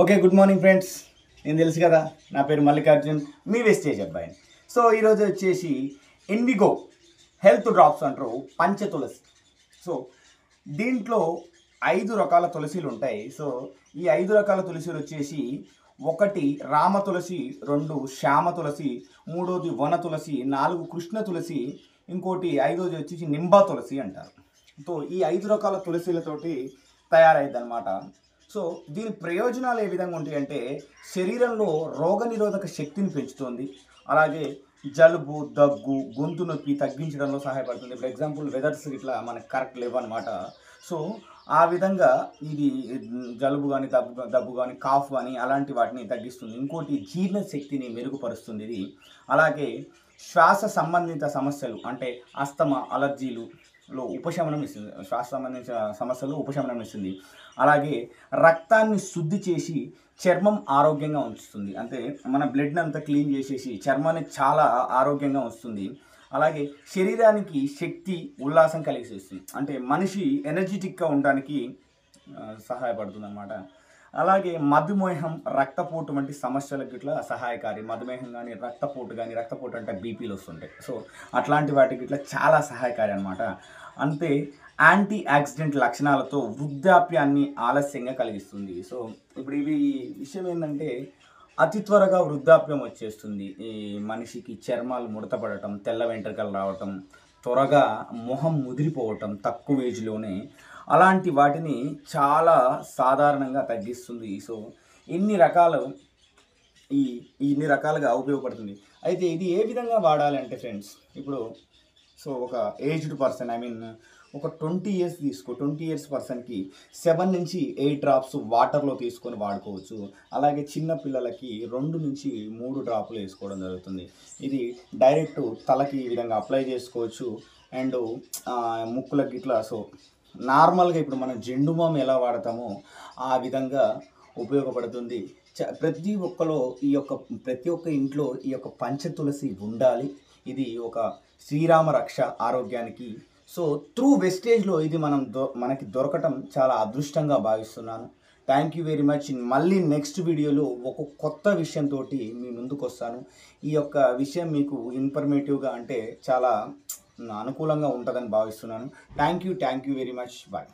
Okay, good morning friends. నేను తెలుసు కదా, నా పేరు మల్లికార్జున్, మీ వెస్టేజ్ అబ్బాయిని. సో ఈరోజు వచ్చేసి ఇండిగో హెల్త్ డ్రాప్స్ అంటారు, పంచ తులసి. సో దీంట్లో 5 రకాల తులసిలు ఉంటాయి. సో ఈ 5 రకాల తులసిలు వచ్చేసి, ఒకటి రామ తులసి, 2 శ్యామ తులసి, 3వది వన తులసి, 4 కృష్ణ తులసి, ఇంకోటి 5వది వచ్చేసి నింబా తులసి అంటారు. సో ఈ 5 రకాల తులసిలతోటి తయారైంది అనమాట. సో దీని ప్రయోజనాలు ఏ విధంగా ఉంటాయంటే, శరీరంలో రోగనిరోధక శక్తిని పెంచుతుంది. అలాగే జలుబు, దగ్గు, గొంతు నొప్పి తగ్గించడంలో సహాయపడుతుంది. ఫర్ ఎగ్జాంపుల్ వెదర్స్ ఇట్లా మనకు కరెక్ట్ లేవు అనమాట. సో ఆ విధంగా ఇది జలుబు కానీ దగ్గు కానీ కాఫ్ కానీ అలాంటి వాటిని తగ్గిస్తుంది. ఇంకోటి జీర్ణ శక్తిని మెరుగుపరుస్తుంది ఇది. అలాగే శ్వాస సంబంధిత సమస్యలు అంటే అస్తమా, అలర్జీలు ఉపశమనం ఇస్తుంది. శ్వాస సంబంధించిన సమస్యలు ఉపశమనం ఇస్తుంది. అలాగే రక్తాన్ని శుద్ధి చేసి చర్మం ఆరోగ్యంగా ఉంచుతుంది. అంటే మన బ్లడ్ని అంతా క్లీన్ చేసేసి చర్మాన్ని చాలా ఆరోగ్యంగా ఉంచుతుంది. అలాగే శరీరానికి శక్తి, ఉల్లాసం కలిగిస్తుంది. అంటే మనిషి ఎనర్జెటిక్గా ఉండడానికి సహాయపడుతుంది అన్నమాట. అలాగే మధుమేహం, రక్తపోటు వంటి సమస్యలకు ఇట్లా సహాయకారి. మధుమేహం కానీ రక్తపోటు అంటే బీపీలు వస్తుంటాయి. సో అట్లాంటి వాటికి ఇట్లా చాలా సహాయకారి అనమాట. అంతే యాంటీ యాక్సిడెంట్ లక్షణాలతో వృద్ధాప్యాన్ని ఆలస్యంగా కలిగిస్తుంది. సో ఇప్పుడు ఇవి విషయం ఏంటంటే, అతి త్వరగా వృద్ధాప్యం వచ్చేస్తుంది. ఈ మనిషికి చర్మాలు ముడతపడటం, తెల్ల వెంట్రుకలు రావటం, త్వరగా మొహం ముదిరిపోవటం తక్కువ ఏజ్లోనే, అలాంటి వాటిని చాలా సాధారణంగా తగ్గిస్తుంది. సో ఇన్ని రకాలు ఇన్ని రకాలుగా ఉపయోగపడుతుంది. అయితే ఇది ఏ విధంగా వాడాలి అంటే ఫ్రెండ్స్, ఇప్పుడు సో ఒక ఏజ్డ్ పర్సన్, ఒక 20 ఇయర్స్ తీసుకో. 20 ఇయర్స్ పర్సన్కి 7 నుంచి 8 డ్రాప్స్ వాటర్లో తీసుకొని వాడుకోవచ్చు. అలాగే చిన్న పిల్లలకి 2 నుంచి 3 డ్రాపులు వేసుకోవడం జరుగుతుంది. ఇది డైరెక్ట్ తలకి ఈ విధంగా అప్లై చేసుకోవచ్చు. అండ్ ముక్కులకి ఇట్లా. సో నార్మల్గా ఇప్పుడు మనం జెండు బామ్ ఎలా వాడతామో ఆ విధంగా ఉపయోగపడుతుంది. ప్రతి ఒక్క ఇంట్లో ఈ యొక్క పంచ తులసి ఉండాలి. ఇది ఒక శ్రీరామ రక్ష ఆరోగ్యానికి. సో త్రూ వెస్టేజ్లో ఇది మనకి దొరకటం చాలా అదృష్టంగా భావిస్తున్నాను. Thank you very much. మళ్ళీ నెక్స్ట్ వీడియోలో ఒక కొత్త విషయంతో మీ ముందుకు వస్తాను. ఈ యొక్క విషయం మీకు ఇన్ఫర్మేటివ్గా అంటే చాలా అనుకూలంగా ఉంటుందని భావిస్తున్నాను. Thank you very much. Bye.